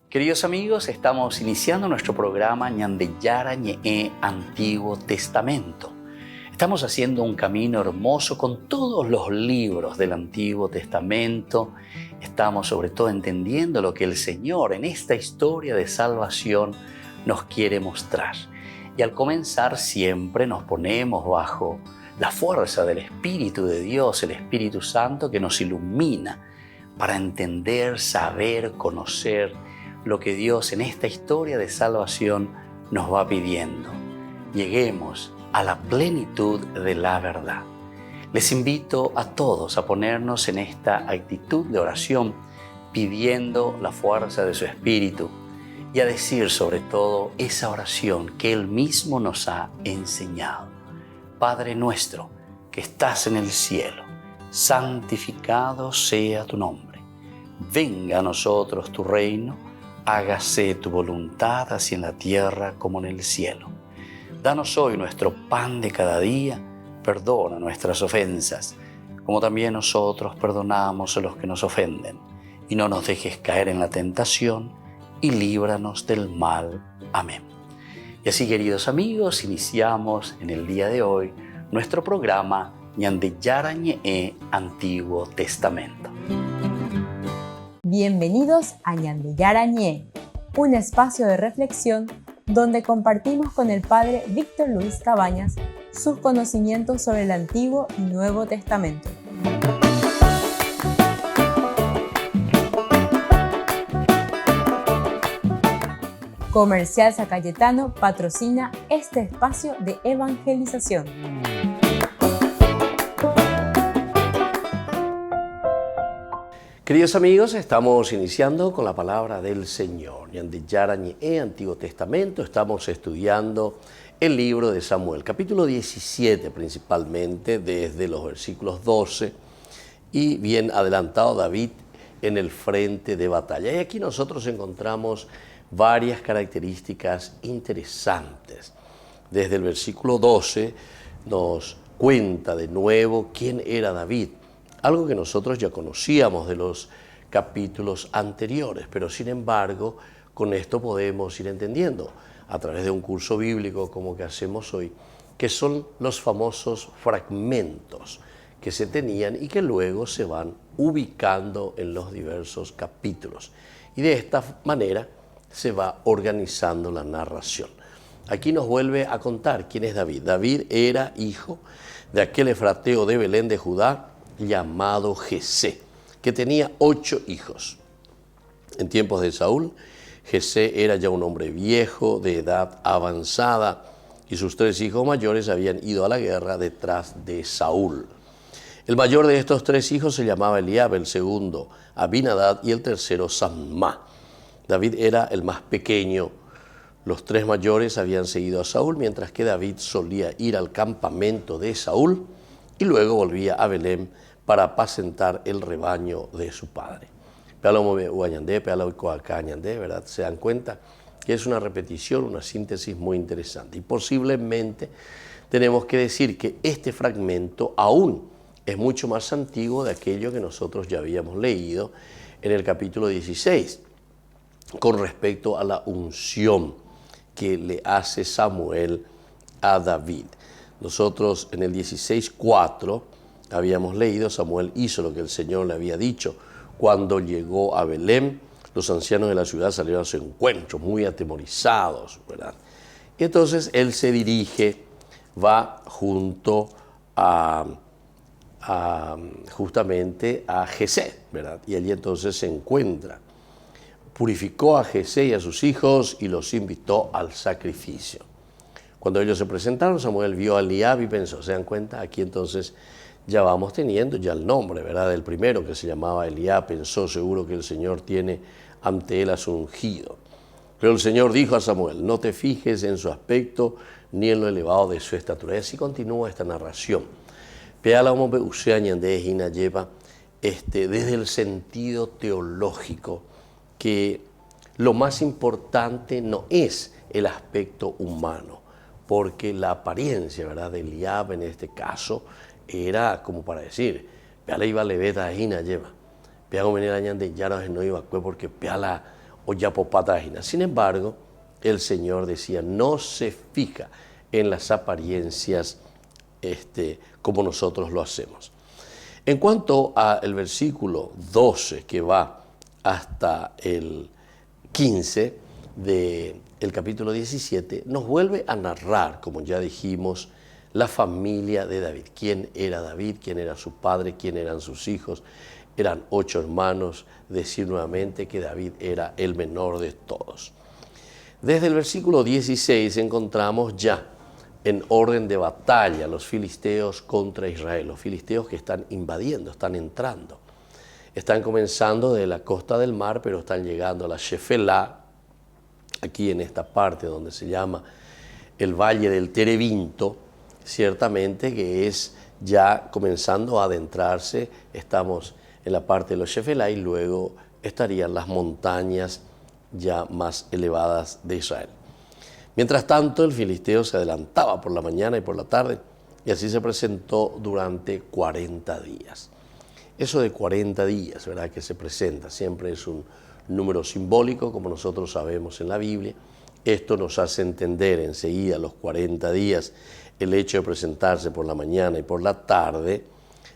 Queridos amigos, estamos iniciando nuestro programa Ñandeyara Ñe'e Antiguo Testamento. Estamos haciendo un camino hermoso con todos los libros del Antiguo Testamento. Estamos sobre todo entendiendo lo que el Señor en esta historia de salvación nos quiere mostrar. Y al comenzar siempre nos ponemos bajo la fuerza del Espíritu de Dios, el Espíritu Santo que nos ilumina para entender, saber, conocer lo que Dios en esta historia de salvación nos va pidiendo. Lleguemos a la plenitud de la verdad. Les invito a todos a ponernos en esta actitud de oración, pidiendo la fuerza de su Espíritu y a decir sobre todo esa oración que Él mismo nos ha enseñado. Padre nuestro que estás en el cielo, santificado sea tu nombre. Venga a nosotros tu reino, hágase tu voluntad así en la tierra como en el cielo. Danos hoy nuestro pan de cada día, perdona nuestras ofensas, como también nosotros perdonamos a los que nos ofenden. Y no nos dejes caer en la tentación, y líbranos del mal. Amén. Y así, queridos amigos, iniciamos en el día de hoy nuestro programa Ñandeyara Ñe'e Antiguo Testamento. Bienvenidos a Ñandeyara Ñe'e, un espacio de reflexión donde compartimos con el Padre Víctor Luis Cabañas sus conocimientos sobre el Antiguo y Nuevo Testamento. Comercial San Cayetano patrocina este espacio de evangelización. Queridos amigos, estamos iniciando con la palabra del Señor. Ñandeyara Ñe'e Antiguo Testamento, estamos estudiando el libro de Samuel, capítulo 17 principalmente, desde los versículos 12 y bien adelantado David en el frente de batalla. Y aquí nosotros encontramos varias características interesantes. Desde el versículo 12 nos cuenta de nuevo quién era David, algo que nosotros ya conocíamos de los capítulos anteriores, pero sin embargo con esto podemos ir entendiendo a través de un curso bíblico como que hacemos hoy, que son los famosos fragmentos que se tenían y que luego se van ubicando en los diversos capítulos. Y de esta manera se va organizando la narración. Aquí nos vuelve a contar quién es David. David era hijo de aquel efrateo de Belén de Judá llamado Jesé, que tenía 8 hijos. En tiempos de Saúl, Jesé era ya un hombre viejo, de edad avanzada, y sus 3 hijos mayores habían ido a la guerra detrás de Saúl. El mayor de estos 3 hijos se llamaba Eliab, el segundo Abinadab y el tercero Samma. David era el más pequeño. Los 3 mayores habían seguido a Saúl, mientras que David solía ir al campamento de Saúl y luego volvía a Belén para apacentar el rebaño de su padre. ¿Verdad? Se dan cuenta que es una repetición, una síntesis muy interesante. Y posiblemente tenemos que decir que este fragmento aún es mucho más antiguo de aquello que nosotros ya habíamos leído en el capítulo 16. Con respecto a la unción que le hace Samuel a David. Nosotros en el 16:4 habíamos leído, Samuel hizo lo que el Señor le había dicho. Cuando llegó a Belén, los ancianos de la ciudad salieron a su encuentro, muy atemorizados, ¿verdad? Y entonces él se dirige, va junto justamente a Jesé, ¿verdad? Y allí entonces se encuentra. Purificó a Jesé y a sus hijos y los invitó al sacrificio. Cuando ellos se presentaron, Samuel vio a Eliab y pensó, ¿se dan cuenta? Aquí entonces ya vamos teniendo ya el nombre, ¿verdad? Del primero que se llamaba Eliab, pensó seguro que el Señor tiene ante él a su ungido. Pero el Señor dijo a Samuel, no te fijes en su aspecto ni en lo elevado de su estatura. Y así continúa esta narración. Desde el sentido teológico, que lo más importante no es el aspecto humano, porque la apariencia, ¿verdad?, de Eliab en este caso era como para decir, peala iba leveta ahina lleva, peago venir añan de yara no iba porque peala o yapopatagina. Sin embargo, el Señor decía, no se fija en las apariencias como nosotros lo hacemos. En cuanto al versículo 12, que va hasta el 15 del capítulo 17, nos vuelve a narrar, como ya dijimos, la familia de David. ¿Quién era David? ¿Quién era su padre? ¿Quién eran sus hijos? Eran 8 hermanos. Decir nuevamente que David era el menor de todos. Desde el versículo 16 encontramos ya en orden de batalla los filisteos contra Israel. Los filisteos que están invadiendo, están entrando. Están comenzando de la costa del mar, pero están llegando a la Shefelá, aquí en esta parte donde se llama el Valle del Terebinto, ciertamente que es ya comenzando a adentrarse. Estamos en la parte de los Shefelá y luego estarían las montañas ya más elevadas de Israel. Mientras tanto, el filisteo se adelantaba por la mañana y por la tarde, y así se presentó durante 40 días. Eso de 40 días, ¿verdad?, que se presenta, siempre es un número simbólico, como nosotros sabemos en la Biblia. Esto nos hace entender enseguida los 40 días, el hecho de presentarse por la mañana y por la tarde,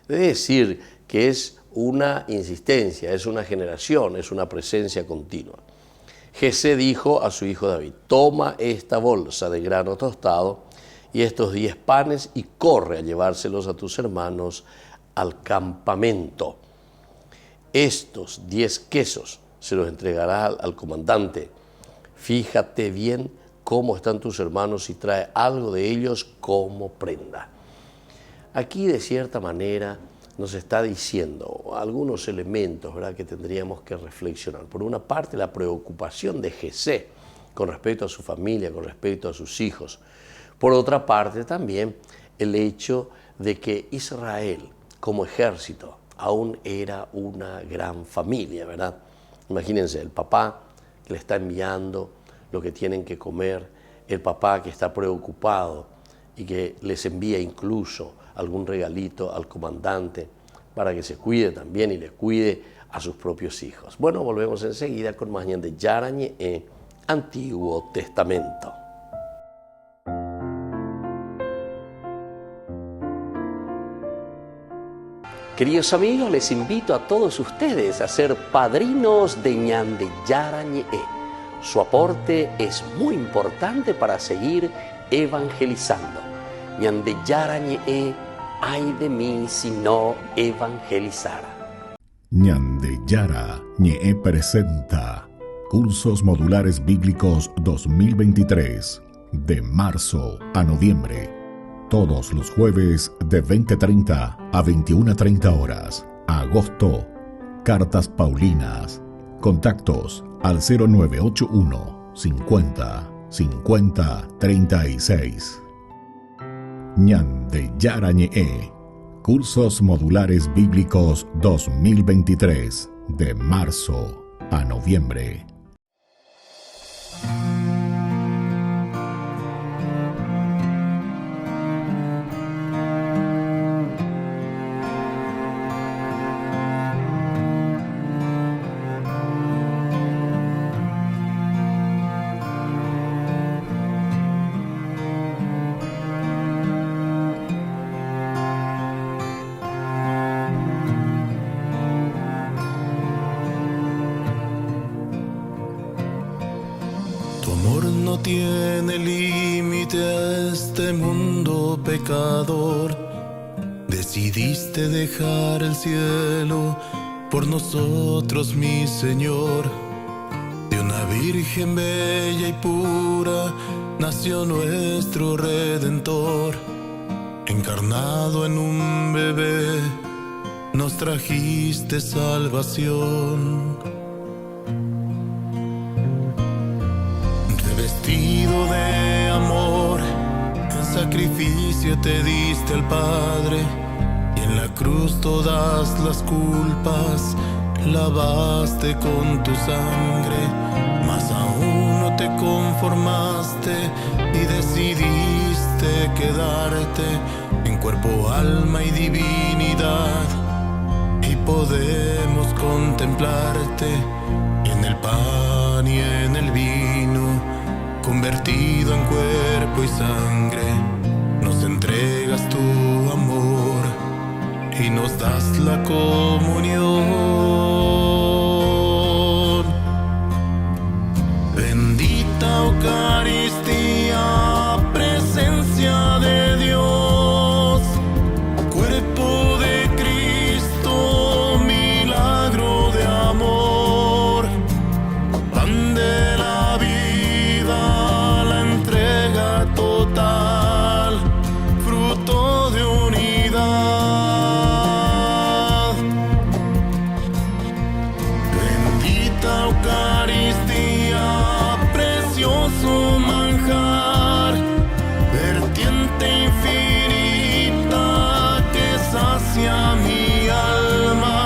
de decir que es una insistencia, es una generación, es una presencia continua. Jesé dijo a su hijo David, toma esta bolsa de grano tostado y estos 10 panes y corre a llevárselos a tus hermanos al campamento. Estos 10 quesos se los entregará al comandante. Fíjate bien cómo están tus hermanos y trae algo de ellos como prenda. Aquí de cierta manera nos está diciendo algunos elementos, ¿verdad?, que tendríamos que reflexionar. Por una parte, la preocupación de Jesé con respecto a su familia, con respecto a sus hijos. Por otra parte, también el hecho de que Israel, como ejército, aún era una gran familia, ¿verdad? Imagínense, el papá que le está enviando lo que tienen que comer, el papá que está preocupado y que les envía incluso algún regalito al comandante para que se cuide también y le cuide a sus propios hijos. Bueno, volvemos enseguida con más de Yarañe en Antiguo Testamento. Queridos amigos, les invito a todos ustedes a ser padrinos de Ñande Yarañe. Su aporte es muy importante para seguir evangelizando. Ñande Yarañe, ay de mí si no evangelizara. Ñande Yarañe presenta Cursos Modulares Bíblicos 2023, de marzo a noviembre. Todos los jueves de 20:30 a 21:30 horas. Agosto, Cartas Paulinas. Contactos al 0981 50 50 36. Ñande Yarañe, Cursos Modulares Bíblicos 2023, de marzo a noviembre. Tiene límite a este mundo pecador. Decidiste dejar el cielo por nosotros, mi Señor. De una virgen bella y pura nació nuestro Redentor. Encarnado en un bebé, nos trajiste salvación. Revestido de amor, en sacrificio te diste al Padre, y en la cruz todas las culpas lavaste con tu sangre. Mas aún no te conformaste y decidiste quedarte en cuerpo, alma y divinidad, y podemos contemplarte en el paraíso. pan y en el vino, convertido en cuerpo y sangre, nos entregas tu amor y nos das la comunión. Bendita Eucaristía, presencia de Dios, cuerpo de Cristo, milagro de amor, pan de la vida, la entrega total, fruto de unidad. Bendita Eucaristía, precioso manjar, vertiente infinita que sacia mi alma,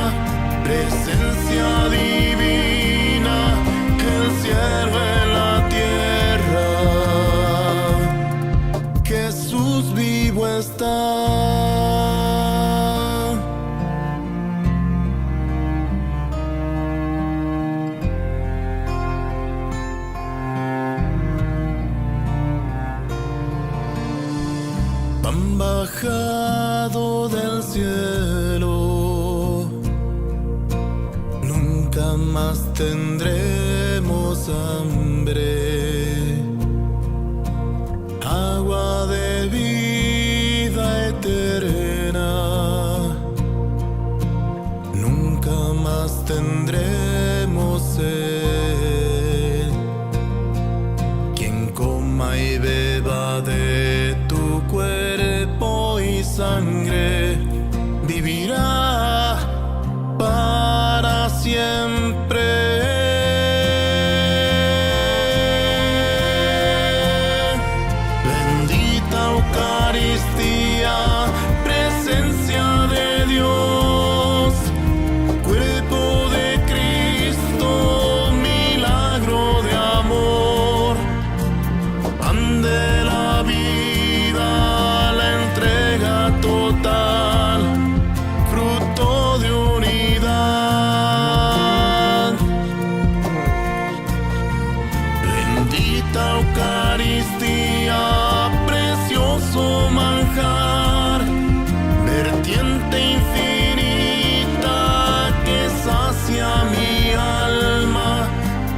presencia divina, el cielo en la tierra, Jesús vivo está. Pan bajado del cielo, nunca más tendremos hambre. Agua de vida eterna, nunca más tendremos sed. Quien coma y beba de tu cuerpo y sangre, vivirá para siempre. Bendita Eucaristía, presencia de Dios, cuerpo de Cristo, milagro de amor, pan de la vida, la entrega total, fruto de unidad. Bendita Eucaristía, precioso manjar, vertiente infinita que sacia mi alma,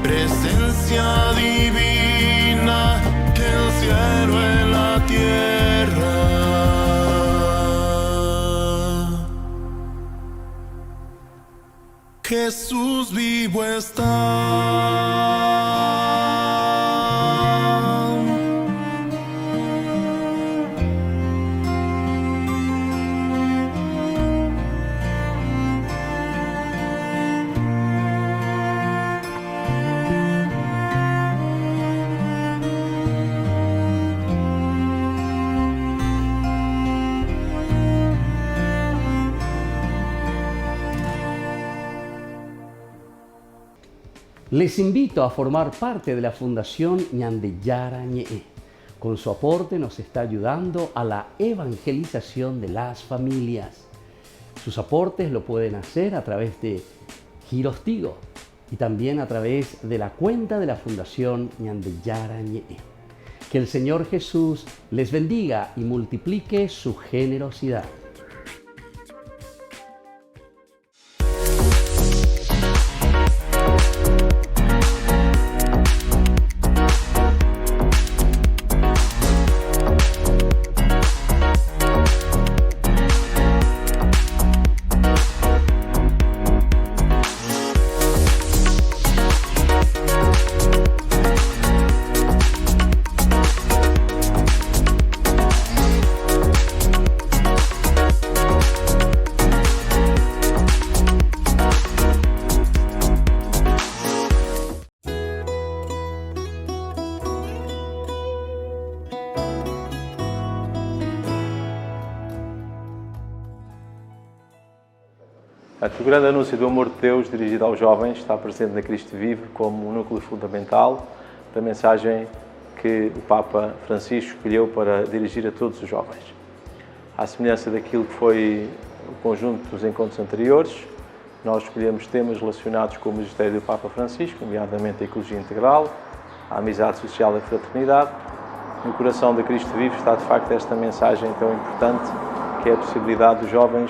presencia divina, el cielo en la tierra. Jesús vivo está. Les invito a formar parte de la Fundación Ñandeyara Ñe'e. Con su aporte nos está ayudando a la evangelización de las familias. Sus aportes lo pueden hacer a través de Giros Tigo y también a través de la cuenta de la Fundación Ñandeyara Ñe'e. Que el Señor Jesús les bendiga y multiplique su generosidad. O grande anúncio do amor de Deus dirigido aos jovens está presente na Cristo Vive como um núcleo fundamental da mensagem que o Papa Francisco escolheu para dirigir a todos os jovens. À semelhança daquilo que foi o conjunto dos encontros anteriores, nós escolhemos temas relacionados com o magistério do Papa Francisco, nomeadamente a ecologia integral, a amizade social e a fraternidade. No coração de Cristo Vivo está de facto esta mensagem tão importante, que é a possibilidade dos jovens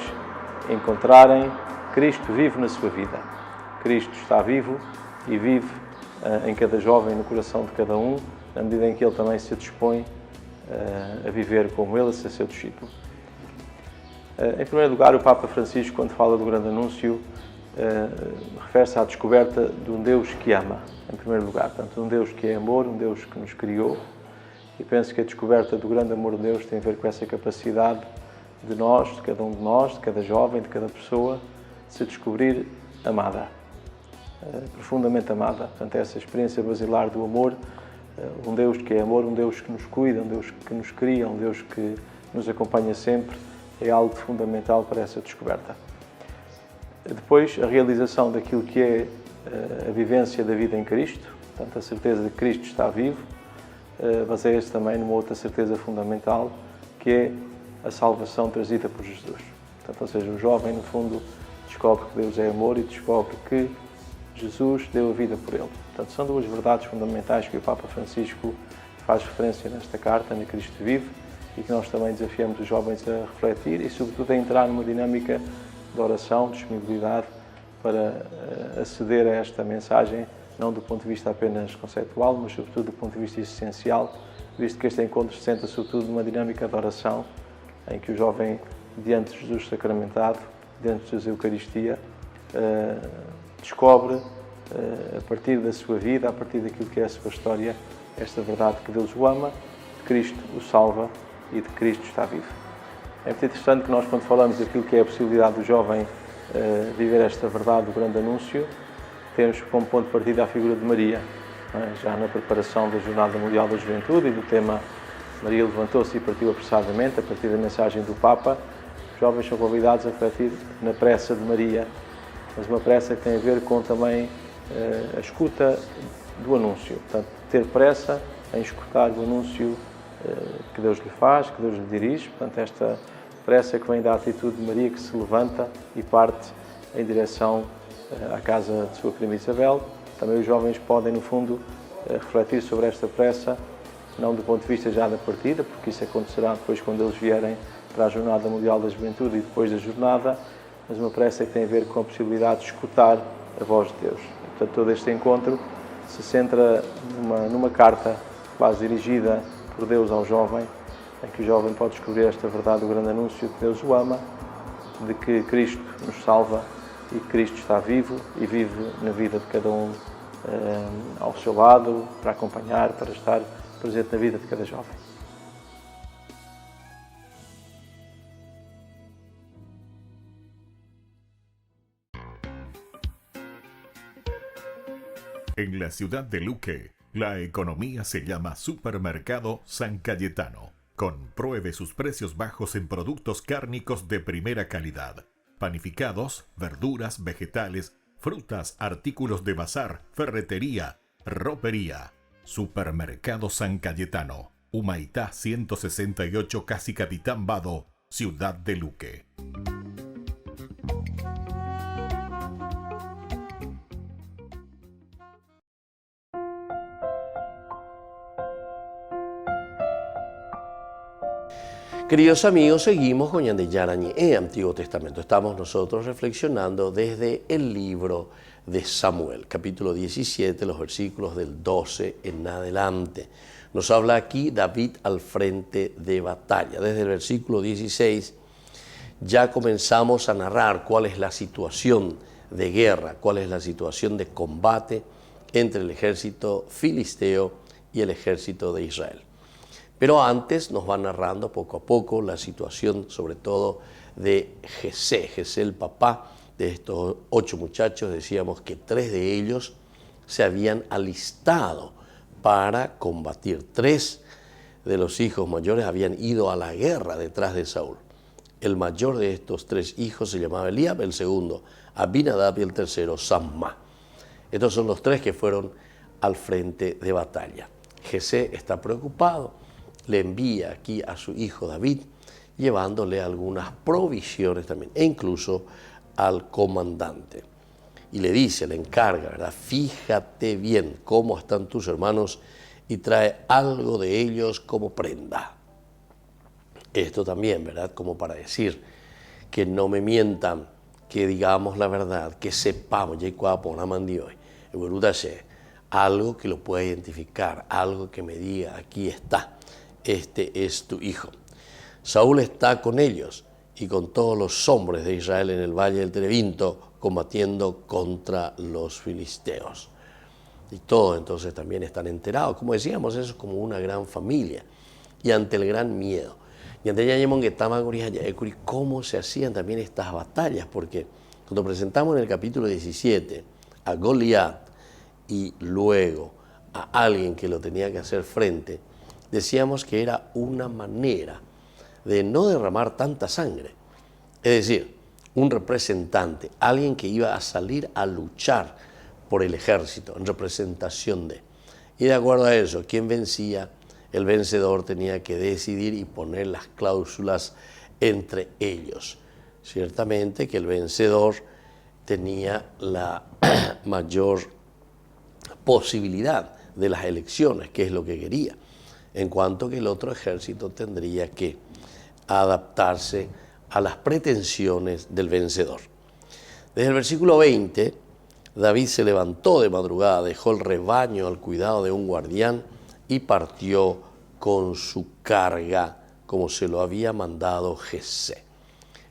encontrarem Cristo vivo na sua vida. Cristo está vivo e vive em cada jovem, no coração de cada um, na medida em que ele também se dispõe a viver como ele, a ser seu discípulo. Em primeiro lugar, o Papa Francisco, quando fala do grande anúncio, refere-se à descoberta de um Deus que ama, em primeiro lugar. Portanto, um Deus que é amor, um Deus que nos criou. E penso que a descoberta do grande amor de Deus tem a ver com essa capacidade de nós, de cada um de nós, de cada jovem, de cada pessoa, se descobrir amada, profundamente amada. Portanto, essa experiência basilar do amor, um Deus que é amor, um Deus que nos cuida, um Deus que nos cria, um Deus que nos acompanha sempre, é algo fundamental para essa descoberta. Depois, a realização daquilo que é a vivência da vida em Cristo, portanto, a certeza de que Cristo está vivo, baseia-se também numa outra certeza fundamental, que é a salvação trazida por Jesus. Portanto, ou seja, o jovem, no fundo, descobre que Deus é amor e descobre que Jesus deu a vida por ele. Portanto, são duas verdades fundamentais que o Papa Francisco faz referência nesta carta, na Cristo Vive, e que nós também desafiamos os jovens a refletir e, sobretudo, a entrar numa dinâmica de oração, de disponibilidade, para aceder a esta mensagem, não do ponto de vista apenas conceptual, mas sobretudo do ponto de vista existencial, visto que este encontro se centra sobretudo numa dinâmica de oração, em que o jovem, diante de Jesus sacramentado, diante de Jesus Eucaristia, descobre, a partir da sua vida, a partir daquilo que é a sua história, esta verdade que Deus o ama, de Cristo o salva e de Cristo está vivo. É muito interessante que nós, quando falamos daquilo que é a possibilidade do jovem viver esta verdade do grande anúncio, temos como ponto de partida a figura de Maria. Já na preparação da Jornada Mundial da Juventude e do tema Maria levantou-se e partiu apressadamente, a partir da mensagem do Papa, os jovens são convidados a refletir na pressa de Maria, mas uma pressa que tem a ver com também a escuta do anúncio. Portanto, ter pressa em escutar o anúncio que Deus lhe faz, que Deus lhe dirige. Portanto, esta pressa que vem da atitude de Maria, que se levanta e parte em direção à casa de sua prima Isabel. Também os jovens podem, no fundo, refletir sobre esta pressa, não do ponto de vista já da partida, porque isso acontecerá depois quando eles vierem para a Jornada Mundial da Juventude e depois da jornada, mas uma pressa que tem a ver com a possibilidade de escutar a voz de Deus. Portanto, todo este encontro se centra numa carta quase dirigida por Deus ao jovem, em que o jovem pode descobrir esta verdade do grande anúncio de que Deus o ama, de que Cristo nos salva e que Cristo está vivo e vive na vida de cada um ao seu lado, para acompanhar, para estar presente na vida de cada jovem. En la ciudad de Luque, la economía se llama Supermercado San Cayetano. Compruebe sus precios bajos en productos cárnicos de primera calidad. Panificados, verduras, vegetales, frutas, artículos de bazar, ferretería, ropería. Supermercado San Cayetano, Humaitá 168, Casi Capitán Vado, Ciudad de Luque. Queridos amigos, seguimos con Ñandeyara Ñe'e, Antiguo Testamento. Estamos nosotros reflexionando desde el libro de Samuel, capítulo 17, los versículos del 12 en adelante. Nos habla aquí David al frente de batalla. Desde el versículo 16 ya comenzamos a narrar cuál es la situación de guerra, cuál es la situación de combate entre el ejército filisteo y el ejército de Israel. Pero antes nos va narrando poco a poco la situación, sobre todo de Jesé, el papá de estos 8 muchachos. Decíamos que 3 de ellos se habían alistado para combatir. 3 de los hijos mayores habían ido a la guerra detrás de Saúl. El mayor de estos 3 hijos se llamaba Eliab, el segundo Abinadab y el tercero Samma. Estos son los 3 que fueron al frente de batalla. Jesé está preocupado. Le envía aquí a su hijo David, llevándole algunas provisiones también, e incluso al comandante y le dice, le encarga, ¿verdad? Fíjate bien cómo están tus hermanos y trae algo de ellos como prenda. Esto también, ¿verdad? Como para decir que no me mientan, que digamos la verdad, que sepamos, algo que lo pueda identificar, algo que me diga, aquí está, este es tu hijo. Saúl está con ellos y con todos los hombres de Israel en el valle del Terebinto, combatiendo contra los filisteos. Y todos entonces también están enterados. Como decíamos, eso es como una gran familia. Y ante el gran miedo. Y ante cómo se hacían también estas batallas, porque cuando presentamos en el capítulo 17 a Goliat y luego a alguien que lo tenía que hacer frente, decíamos que era una manera de no derramar tanta sangre. Es decir, un representante, alguien que iba a salir a luchar por el ejército, en representación de. Y de acuerdo a eso, quien vencía, el vencedor tenía que decidir y poner las cláusulas entre ellos. Ciertamente que el vencedor tenía la mayor posibilidad de las elecciones, que es lo que quería, en cuanto que el otro ejército tendría que adaptarse a las pretensiones del vencedor. Desde el versículo 20, David se levantó de madrugada, dejó el rebaño al cuidado de un guardián y partió con su carga, como se lo había mandado Jesé.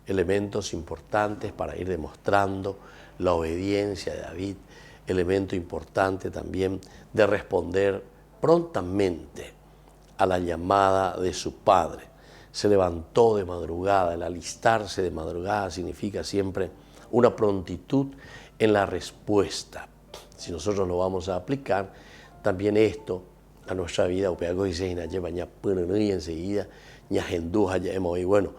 Elementos importantes para ir demostrando la obediencia de David, elemento importante también de responder prontamente a la llamada de su padre. Se levantó de madrugada. El alistarse de madrugada significa siempre una prontitud en la respuesta. Si nosotros lo vamos a aplicar, también esto a nuestra vida, y enseguida, bueno,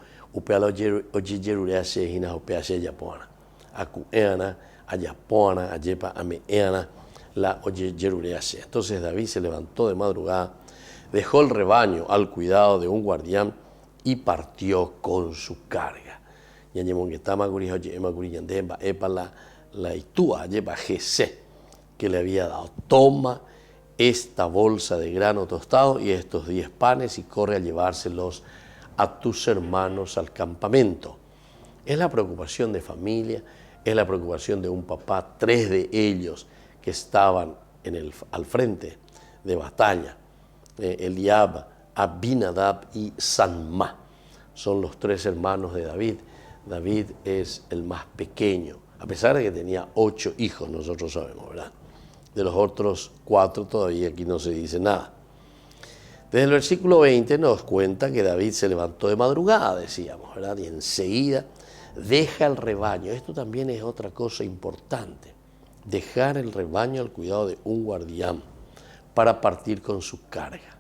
entonces David se levantó de madrugada, dejó el rebaño al cuidado de un guardián y partió con su carga. La itúa lleva Jesé, que le había dado, toma esta bolsa de grano tostado y estos 10 panes y corre a llevárselos a tus hermanos al campamento. Es la preocupación de familia, es la preocupación de un papá, 3 de ellos que estaban al frente de batalla, Eliab, Abinadab y Sanma, son los 3 hermanos de David. David es el más pequeño, a pesar de que tenía 8 hijos, nosotros sabemos, ¿verdad? De los otros 4 todavía aquí no se dice nada. Desde el versículo 20 nos cuenta que David se levantó de madrugada, decíamos, ¿verdad? Y enseguida deja el rebaño. Esto también es otra cosa importante. Dejar el rebaño al cuidado de un guardián para partir con su carga.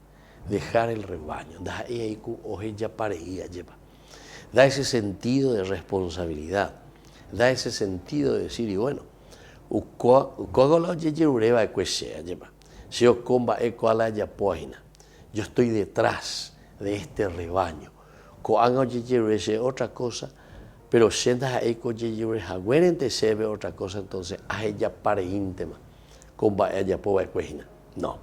Dejar el rebaño. Da ese sentido de responsabilidad. Da ese sentido de decir, y bueno, yo estoy detrás de este rebaño. Otra cosa, pero otra cosa, entonces, no,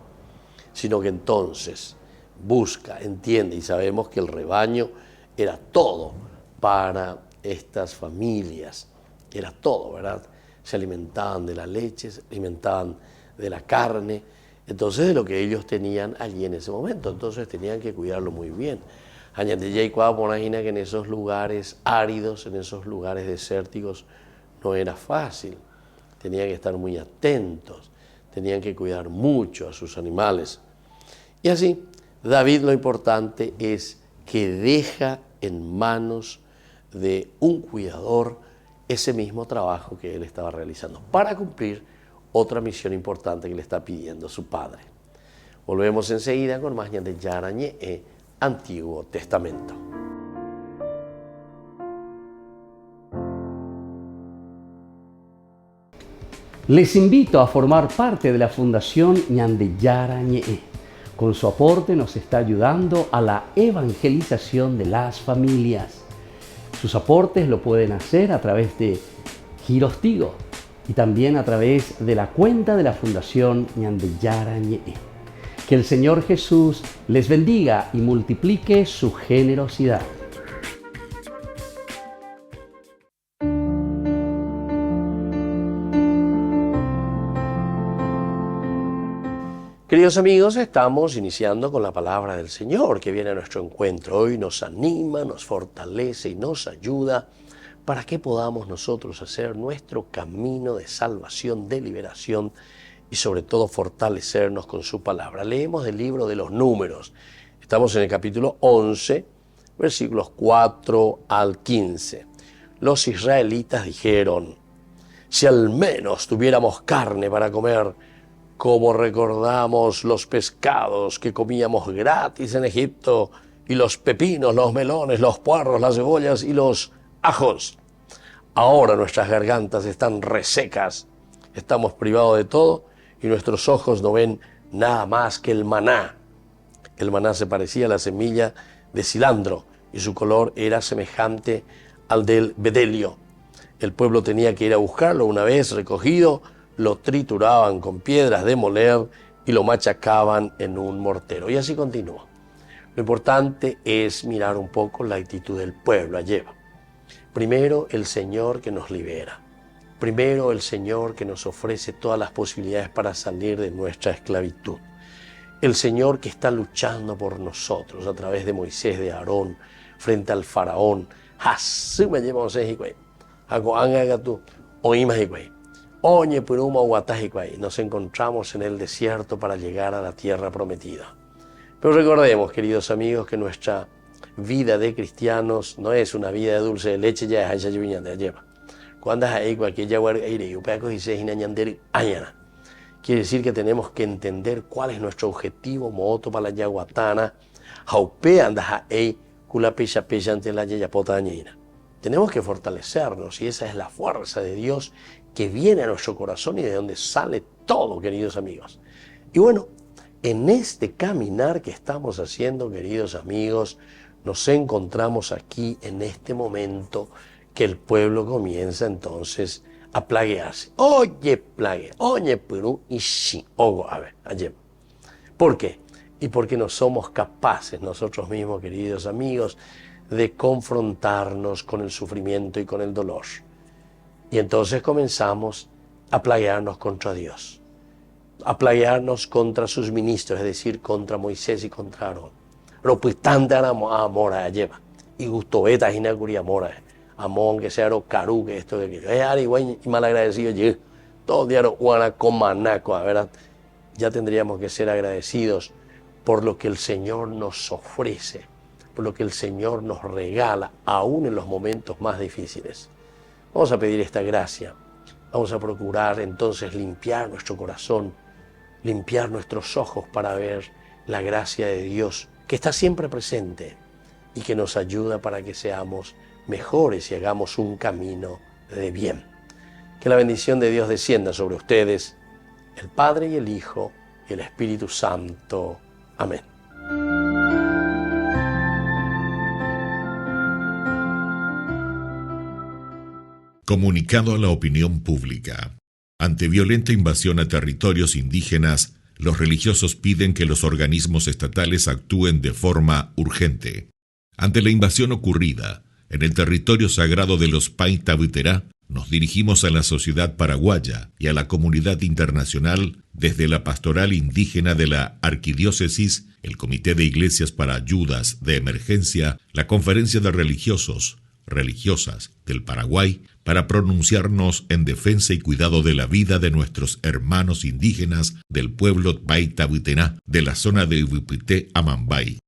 sino que entonces busca, entiende, y sabemos que el rebaño era todo para estas familias, era todo, ¿verdad? Se alimentaban de la leche, se alimentaban de la carne, entonces de lo que ellos tenían allí en ese momento, entonces tenían que cuidarlo muy bien. Imagina que en esos lugares áridos, en esos lugares desérticos, no era fácil, tenían que estar muy atentos, tenían que cuidar mucho a sus animales. Y así, David lo importante es que deja en manos de un cuidador ese mismo trabajo que él estaba realizando para cumplir otra misión importante que le está pidiendo su padre. Volvemos enseguida con más de Yarañe e Antiguo Testamento. Les invito a formar parte de la Fundación Ñandeyara Ñe'e. Con su aporte nos está ayudando a la evangelización de las familias. Sus aportes lo pueden hacer a través de Giros Tigo y también a través de la cuenta de la Fundación Ñandeyara Ñe'e. Que el Señor Jesús les bendiga y multiplique su generosidad. Queridos amigos, estamos iniciando con la palabra del Señor que viene a nuestro encuentro. Hoy nos anima, nos fortalece y nos ayuda para que podamos nosotros hacer nuestro camino de salvación, de liberación y sobre todo fortalecernos con su palabra. Leemos del libro de los Números. Estamos en el capítulo 11, versículos 4 al 15. Los israelitas dijeron: si al menos tuviéramos carne para comer, como recordamos los pescados que comíamos gratis en Egipto, y los pepinos, los melones, los puerros, las cebollas y los ajos. Ahora nuestras gargantas están resecas, estamos privados de todo y nuestros ojos no ven nada más que el maná. El maná se parecía a la semilla de cilantro y su color era semejante al del bedelio. El pueblo tenía que ir a buscarlo. Una vez recogido, lo trituraban con piedras de moler y lo machacaban en un mortero. Y así continúa. Lo importante es mirar un poco la actitud del pueblo. Lleva. Primero, el Señor que nos libera. Primero, el Señor que nos ofrece todas las posibilidades para salir de nuestra esclavitud. El Señor que está luchando por nosotros a través de Moisés, de Aarón, frente al faraón. Nos encontramos en el desierto para llegar a la tierra prometida. Pero recordemos, queridos amigos, que nuestra vida de cristianos no es una vida de dulce de leche. Quiere decir que tenemos que entender cuál es nuestro objetivo. Tenemos que fortalecernos y esa es la fuerza de Dios que viene a nuestro corazón y de donde sale todo, queridos amigos. Y bueno, en este caminar que estamos haciendo, queridos amigos, nos encontramos aquí en este momento que el pueblo comienza entonces a plaguearse. Oye, plague, oye, Perú, y sí, ogo, a ver, ayer. ¿Por qué? Y porque no somos capaces nosotros mismos, queridos amigos, de confrontarnos con el sufrimiento y con el dolor. Y entonces comenzamos a plaguearnos contra Dios, a plaguearnos contra sus ministros, es decir, contra Moisés y contra Aarón. Pero pues tanta amor a lleva. Y gusto beta y nacuria amor amor que sea caru que esto que aquello. Ari y malagradecido yo. Todo el día guana con manaco, ¿verdad? Ya tendríamos que ser agradecidos por lo que el Señor nos ofrece, por lo que el Señor nos regala, aún en los momentos más difíciles. Vamos a pedir esta gracia. Vamos a procurar entonces limpiar nuestro corazón, limpiar nuestros ojos para ver la gracia de Dios que está siempre presente y que nos ayuda para que seamos mejores y hagamos un camino de bien. Que la bendición de Dios descienda sobre ustedes, el Padre y el Hijo y el Espíritu Santo. Amén. Comunicado a la opinión pública. Ante violenta invasión a territorios indígenas, los religiosos piden que los organismos estatales actúen de forma urgente. Ante la invasión ocurrida en el territorio sagrado de los Paitaviterá, nos dirigimos a la sociedad paraguaya y a la comunidad internacional desde la Pastoral Indígena de la Arquidiócesis, el Comité de Iglesias para Ayudas de Emergencia, la Conferencia de Religiosos, Religiosas del Paraguay, para pronunciarnos en defensa y cuidado de la vida de nuestros hermanos indígenas del pueblo Paitaviterá de la zona de Ubipité, Amambay.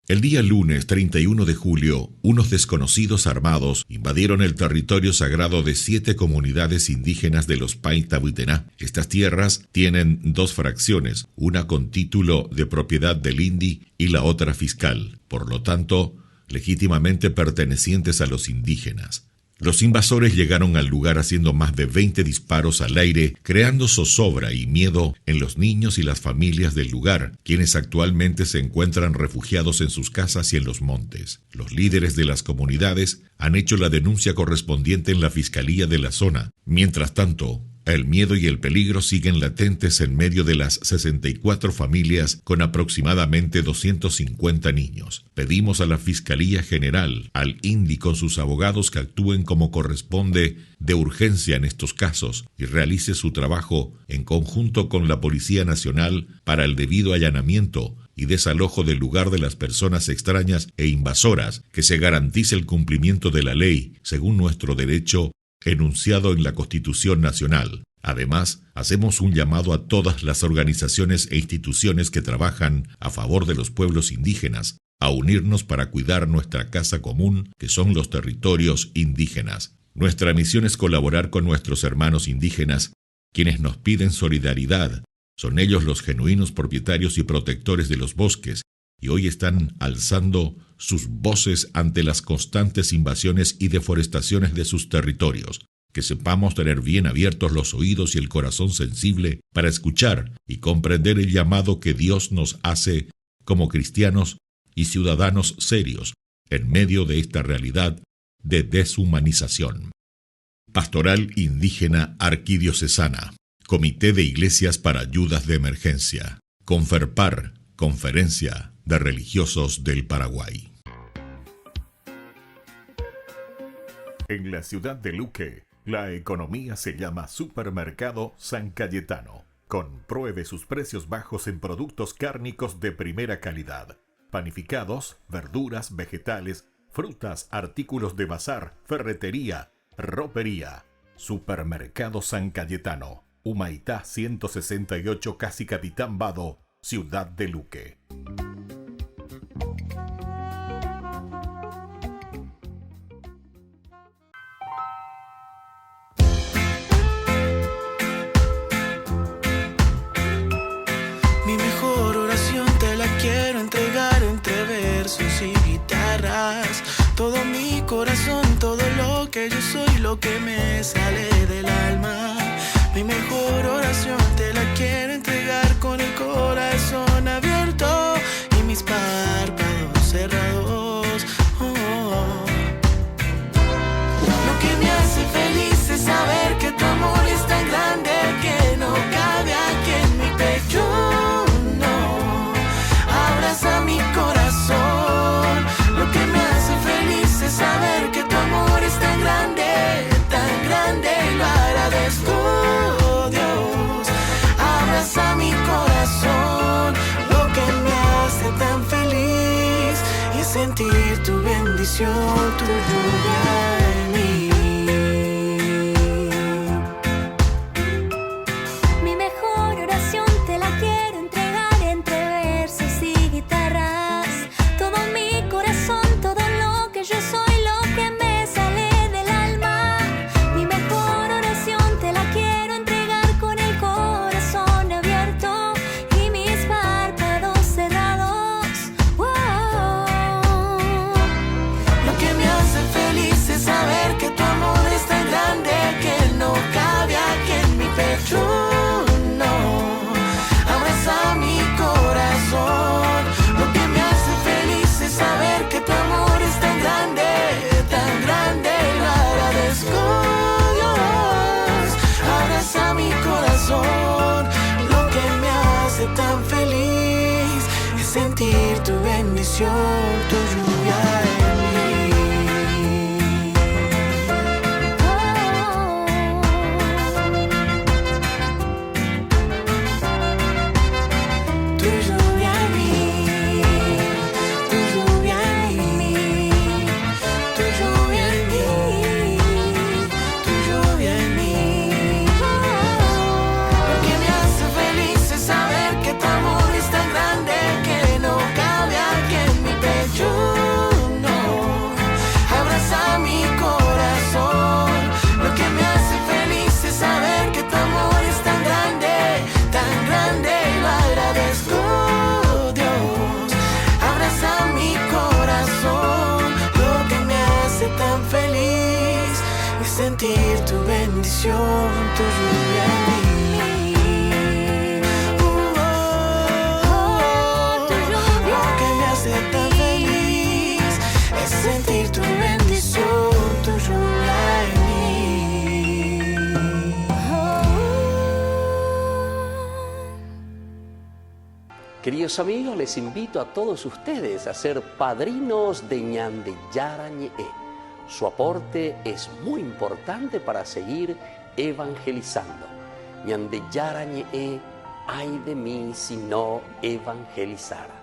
El día lunes 31 de julio, unos desconocidos armados invadieron el territorio sagrado de 7 comunidades indígenas de los Paitaviterá. Estas tierras tienen 2 fracciones, una con título de propiedad del INDI y la otra fiscal, por lo tanto, legítimamente pertenecientes a los indígenas. Los invasores llegaron al lugar haciendo más de 20 disparos al aire, creando zozobra y miedo en los niños y las familias del lugar, quienes actualmente se encuentran refugiados en sus casas y en los montes. Los líderes de las comunidades han hecho la denuncia correspondiente en la fiscalía de la zona. Mientras tanto, el miedo y el peligro siguen latentes en medio de las 64 familias con aproximadamente 250 niños. Pedimos a la Fiscalía General, al INDI con sus abogados que actúen como corresponde de urgencia en estos casos y realice su trabajo en conjunto con la Policía Nacional para el debido allanamiento y desalojo del lugar de las personas extrañas e invasoras, que se garantice el cumplimiento de la ley según nuestro derecho enunciado en la Constitución Nacional. Además, hacemos un llamado a todas las organizaciones e instituciones que trabajan a favor de los pueblos indígenas a unirnos para cuidar nuestra casa común, que son los territorios indígenas. Nuestra misión es colaborar con nuestros hermanos indígenas, quienes nos piden solidaridad. Son ellos los genuinos propietarios y protectores de los bosques, y hoy están alzando sus voces ante las constantes invasiones y deforestaciones de sus territorios. Que sepamos tener bien abiertos los oídos y el corazón sensible para escuchar y comprender el llamado que Dios nos hace como cristianos y ciudadanos serios en medio de esta realidad de deshumanización. Pastoral Indígena Arquidiocesana, Comité de Iglesias para Ayudas de Emergencia, Conferpar, Conferencia de Religiosos del Paraguay. En la ciudad de Luque, la economía se llama Supermercado San Cayetano. Compruebe sus precios bajos en productos cárnicos de primera calidad. Panificados, verduras, vegetales, frutas, artículos de bazar, ferretería, ropería. Supermercado San Cayetano, Humaitá 168, Casi Capitán Vado, ciudad de Luque. Mi mejor oración te la quiero entregar entre versos y guitarras. Todo mi corazón, todo lo que yo soy, lo que me sale del alma. Mi mejor oración te la quiero entregar con el corazón abierto y mis párpados cerrados. Lo que me hace feliz es saber que tu amor es tan grande que no cabe aquí en mi pecho. Abraza mi corazón. Lo que me hace feliz es saber que tu amor es tan grande y lo agradezco, Dios. Abraza mi corazón. Lo que me hace tan feliz es sentir tu bendición, tu lluvia en mí. Mi mejor oración te la quiero entregar entre versos y guitarras. Todo mi corazón, todo lo que yo soy, lo que me sale del alma. Mi mejor oración te la quiero entregar con el corazón abierto y mis párpados cerrados. Lo que me hace feliz es saber que tu amor es tan grande que no cabe aquí en mi pecho. Abraza mi corazón. Lo que me hace feliz es saber que tu amor es tan grande, y lo agradezco, Dios. Abraza mi corazón. Lo que me hace tan feliz es sentir tu bendición, tu lluvia en mí. Tu lluvia en mí, tu lluvia en mí, tu lluvia en mí, tu lluvia en mí. Lo que me hace feliz es saber que tu amor es tan grande que no cabe aquí en mi pecho. bendición, tu lluvia en mí. Lo que me hace tan feliz es sentir tu bendición, tu lluvia en mí. Queridos amigos, les invito a todos ustedes a ser padrinos de Ñandeyara Ñe'e. Su aporte es muy importante para seguir evangelizando. Ñandeyara Ñe'e, ay de mí si no evangelizara.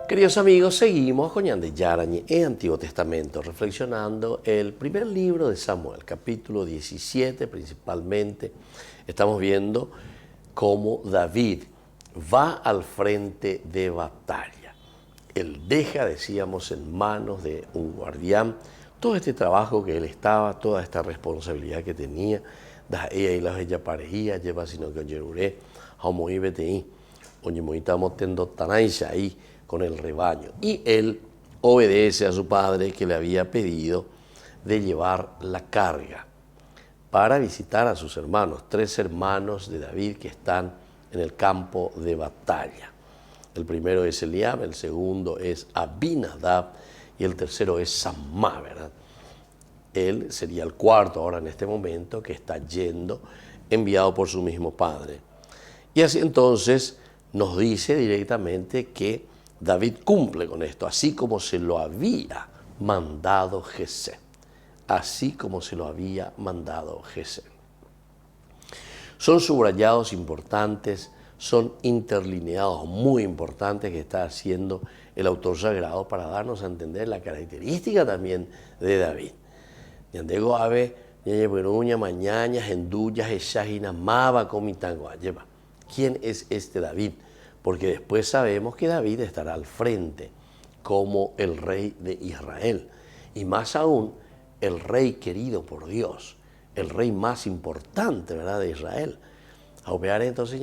Queridos amigos, seguimos con Ñandeyara Ñe'e, Antiguo Testamento, reflexionando el primer libro de Samuel, capítulo 17 principalmente. Estamos viendo cómo David va al frente de batalla. Él deja, decíamos, en manos de un guardián todo este trabajo que él estaba, toda esta responsabilidad que tenía. Ella y las ella pareía, lleva sino que oyeruré, hamoí beteí, oye moitamos tendo tanaisha ahí con el rebaño. Y él obedece a su padre que le había pedido de llevar la carga para visitar a sus hermanos, 3 hermanos de David que están en el campo de batalla. El primero es Eliab, el segundo es Abinadab y el tercero es Samá, ¿verdad? Él sería el cuarto ahora en este momento que está yendo, enviado por su mismo padre. Y así entonces nos dice directamente que David cumple con esto, así como se lo había mandado Jesé. Así como se lo había mandado Jesé. Son subrayados importantes, son interlineados muy importantes que está haciendo el autor sagrado para darnos a entender la característica también de David. Ñandego ave, ñañe peruña, mañaña, genduyas, eshajina, maba, comitango, lleva. ¿Quién es este David? Porque después sabemos que David estará al frente como el rey de Israel. Y más aún, el rey querido por Dios, el rey más importante, ¿verdad?, de Israel. A operar entonces,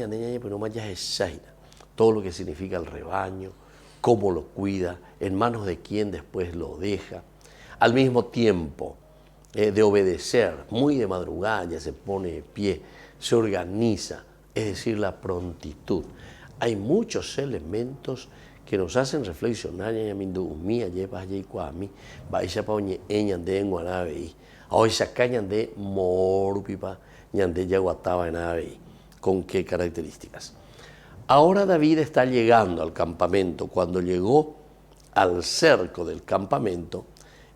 todo lo que significa el rebaño, cómo lo cuida, en manos de quién después lo deja. Al mismo tiempo de obedecer, muy de madrugada ya se pone de pie, se organiza, es decir, la prontitud. Hay muchos elementos que nos hacen reflexionar. ¿Con qué características? Ahora David está llegando al campamento. Cuando llegó al cerco del campamento,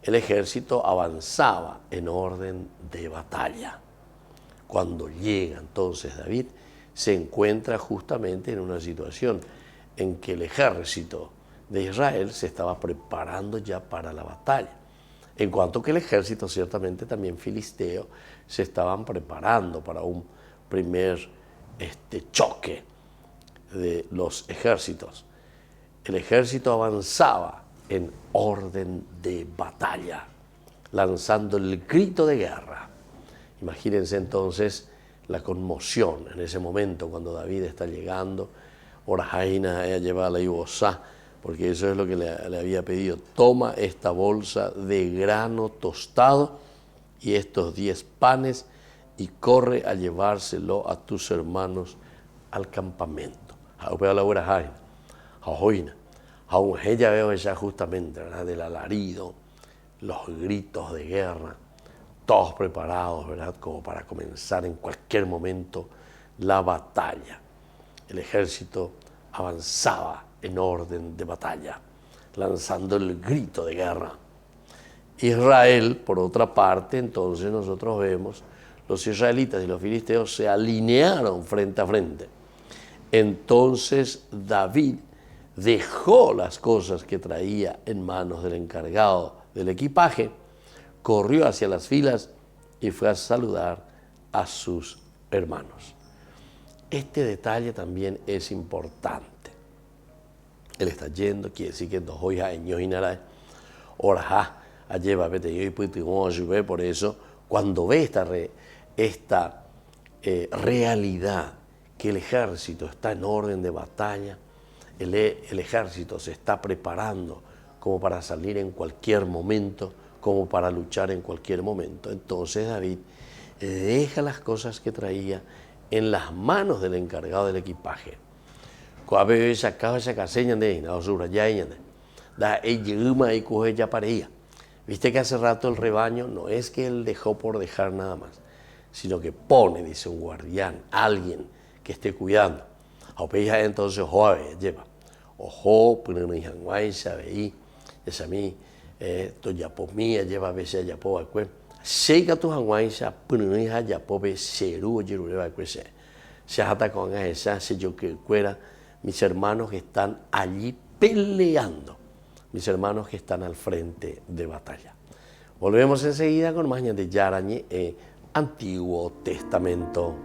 el ejército avanzaba en orden de batalla. Cuando llega entonces David, se encuentra justamente en una situación en que el ejército de Israel se estaba preparando ya para la batalla, en cuanto que el ejército ciertamente también filisteo se estaban preparando para un primer choque de los ejércitos. El ejército avanzaba en orden de batalla, lanzando el grito de guerra. Imagínense entonces la conmoción en ese momento cuando David está llegando. Orajaina ella lleva la ibosá, porque eso es lo que le había pedido. Toma esta bolsa de grano tostado y estos 10 panes y corre a llevárselo a tus hermanos al campamento. Aún ella veo ya justamente, ¿verdad?, del alarido, los gritos de guerra, todos preparados, ¿verdad?, como para comenzar en cualquier momento la batalla. El ejército avanzaba en orden de batalla, lanzando el grito de guerra. Israel, por otra parte, entonces nosotros vemos, los israelitas y los filisteos se alinearon frente a frente. Entonces David dejó las cosas que traía en manos del encargado del equipaje, corrió hacia las filas y fue a saludar a sus hermanos. Este detalle también es importante. Él está yendo, quiere decir que dos hoy años y nada. Ahora, lleva y por eso, cuando ve esta realidad que el ejército está en orden de batalla, el ejército se está preparando como para salir en cualquier momento, como para luchar en cualquier momento. Entonces David deja las cosas que traía en las manos del encargado del equipaje. Viste que hace rato el rebaño no es que él dejó por dejar nada más, sino que pone, dice, un guardián, alguien que esté cuidando. Entonces, lleva. Ojo, es a mí, Toyapomía lleva a veces a Yapo, Seiga tu Hanguaisa, Pununija Yapobe, Seru, Yerureva, se ata con esa, se yo que cuera, mis hermanos que están allí peleando, mis hermanos que están al frente de batalla. Volvemos enseguida con más de Yarañe, Antiguo Testamento.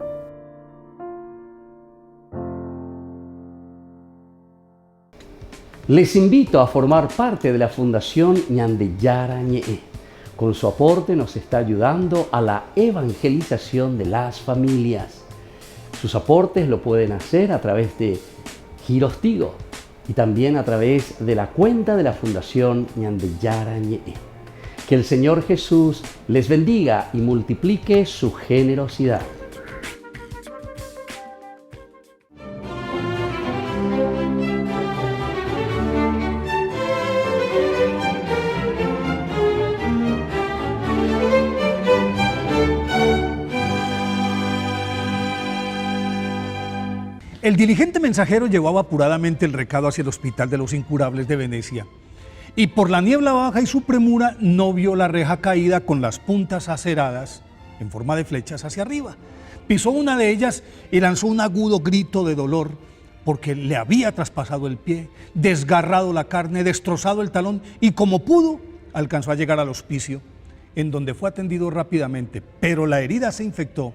Les invito a formar parte de la Fundación Ñandeyara Ñe'e. Con su aporte nos está ayudando a la evangelización de las familias. Sus aportes lo pueden hacer a través de Giros Tigo y también a través de la cuenta de la Fundación Ñandeyara Ñe'e. Que el Señor Jesús les bendiga y multiplique su generosidad. El diligente mensajero llevaba apuradamente el recado hacia el Hospital de los Incurables de Venecia, y por la niebla baja y su premura no vio la reja caída con las puntas aceradas en forma de flechas hacia arriba. Pisó una de ellas y lanzó un agudo grito de dolor porque le había traspasado el pie, desgarrado la carne, destrozado el talón, y como pudo alcanzó a llegar al hospicio, en donde fue atendido rápidamente, pero la herida se infectó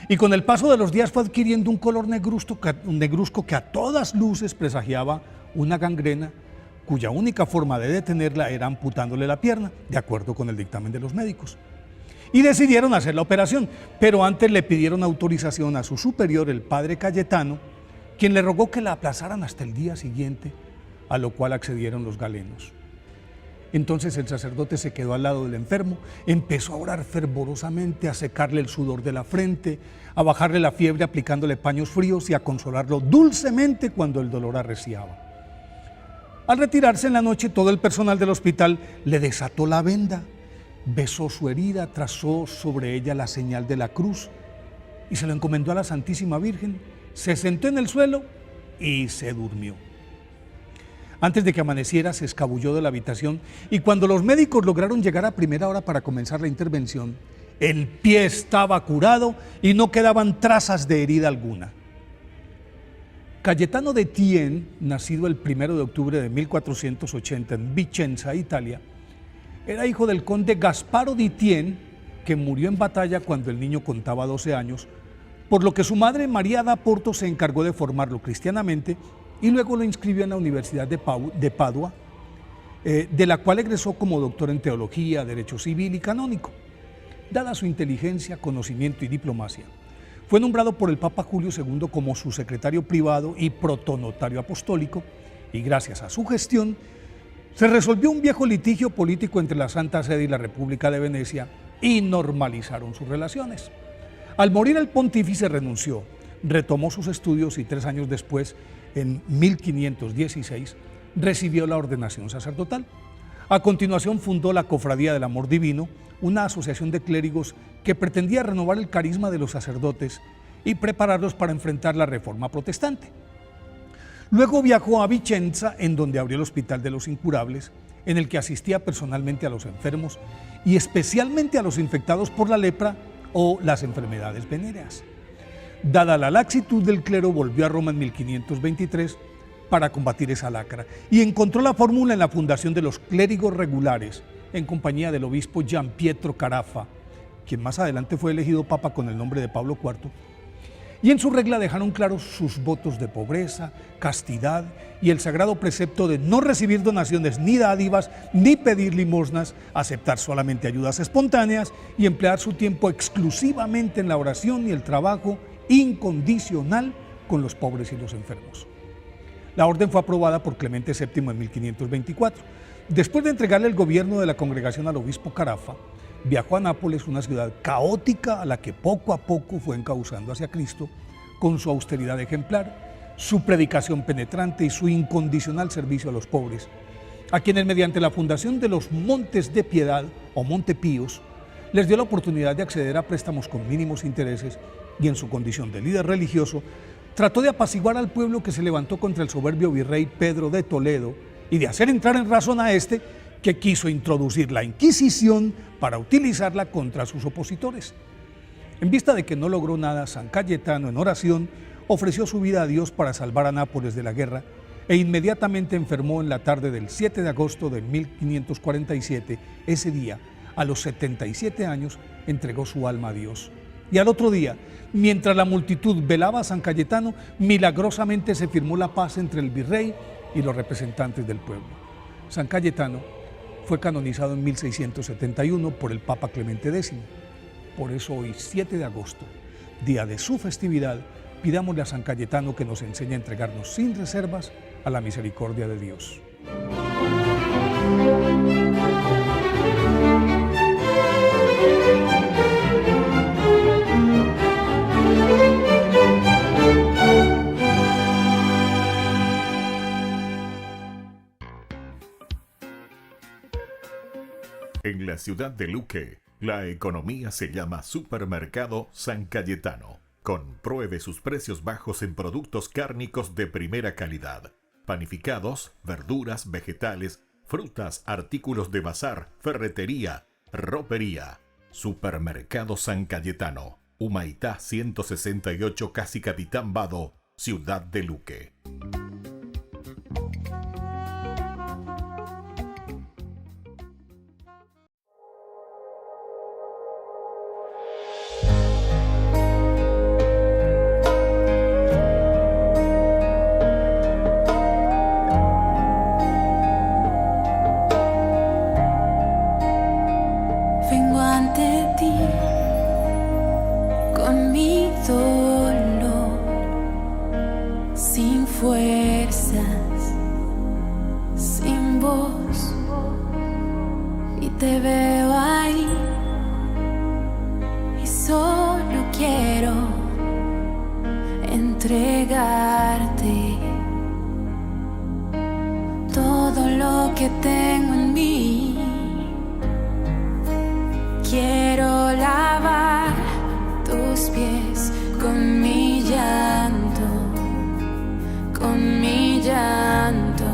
y con el paso de los días fue adquiriendo un color negruzco que a todas luces presagiaba una gangrena, cuya única forma de detenerla era amputándole la pierna, de acuerdo con el dictamen de los médicos. Y decidieron hacer la operación, pero antes le pidieron autorización a su superior, el padre Cayetano, quien le rogó que la aplazaran hasta el día siguiente, a lo cual accedieron los galenos. Entonces el sacerdote se quedó al lado del enfermo, empezó a orar fervorosamente, a secarle el sudor de la frente, a bajarle la fiebre aplicándole paños fríos y a consolarlo dulcemente cuando el dolor arreciaba. Al retirarse en la noche, todo el personal del hospital le desató la venda, besó su herida, trazó sobre ella la señal de la cruz y se lo encomendó a la Santísima Virgen, se sentó en el suelo y se durmió. Antes de que amaneciera, se escabulló de la habitación y cuando los médicos lograron llegar a primera hora para comenzar la intervención, el pie estaba curado y no quedaban trazas de herida alguna. Cayetano de Tien, nacido el 1 de octubre de 1480 en Vicenza, Italia, era hijo del conde Gasparo di Tien, que murió en batalla cuando el niño contaba 12 años, por lo que su madre María da Porto se encargó de formarlo cristianamente y luego lo inscribió en la Universidad de Padua, de la cual egresó como doctor en teología, derecho civil y canónico. Dada su inteligencia, conocimiento y diplomacia, fue nombrado por el Papa Julio II como su secretario privado y protonotario apostólico, y gracias a su gestión se resolvió un viejo litigio político entre la Santa Sede y la República de Venecia y normalizaron sus relaciones. Al morir el pontífice renunció, retomó sus estudios y 3 años después, en 1516, recibió la ordenación sacerdotal. A continuación fundó la Cofradía del Amor Divino, una asociación de clérigos que pretendía renovar el carisma de los sacerdotes y prepararlos para enfrentar la Reforma protestante. Luego viajó a Vicenza, en donde abrió el Hospital de los Incurables, en el que asistía personalmente a los enfermos y especialmente a los infectados por la lepra o las enfermedades venéreas. Dada la laxitud del clero, volvió a Roma en 1523 para combatir esa lacra y encontró la fórmula en la fundación de los clérigos regulares en compañía del obispo Gian Pietro Carafa, quien más adelante fue elegido papa con el nombre de Pablo IV. Y en su regla dejaron claros sus votos de pobreza, castidad y el sagrado precepto de no recibir donaciones ni dádivas, ni pedir limosnas, aceptar solamente ayudas espontáneas y emplear su tiempo exclusivamente en la oración y el trabajo incondicional con los pobres y los enfermos. La orden fue aprobada por Clemente VII en 1524. Después de entregarle el gobierno de la congregación al obispo Carafa, viajó a Nápoles, una ciudad caótica a la que poco a poco fue encauzando hacia Cristo, con su austeridad ejemplar, su predicación penetrante y su incondicional servicio a los pobres, a quienes mediante la fundación de los Montes de Piedad o Montepíos, les dio la oportunidad de acceder a préstamos con mínimos intereses y en su condición de líder religioso, trató de apaciguar al pueblo que se levantó contra el soberbio virrey Pedro de Toledo y de hacer entrar en razón a este que quiso introducir la Inquisición para utilizarla contra sus opositores. En vista de que no logró nada, San Cayetano, en oración, ofreció su vida a Dios para salvar a Nápoles de la guerra e inmediatamente enfermó en la tarde del 7 de agosto de 1547. Ese día, a los 77 años, entregó su alma a Dios. Y al otro día, mientras la multitud velaba a San Cayetano, milagrosamente se firmó la paz entre el virrey y los representantes del pueblo. San Cayetano fue canonizado en 1671 por el Papa Clemente X. Por eso hoy, 7 de agosto, día de su festividad, pidámosle a San Cayetano que nos enseñe a entregarnos sin reservas a la misericordia de Dios. En la ciudad de Luque, la economía se llama Supermercado San Cayetano. Compruebe sus precios bajos en productos cárnicos de primera calidad. Panificados, verduras, vegetales, frutas, artículos de bazar, ferretería, ropería. Supermercado San Cayetano. Humaitá 168, Casi Capitán Vado, ciudad de Luque. Vengo ante ti con mi dolor, sin fuerzas, sin voz, y te veo ahí y solo quiero entregarte todo lo que tengo en mí. Quiero lavar tus pies con mi llanto, con mi llanto.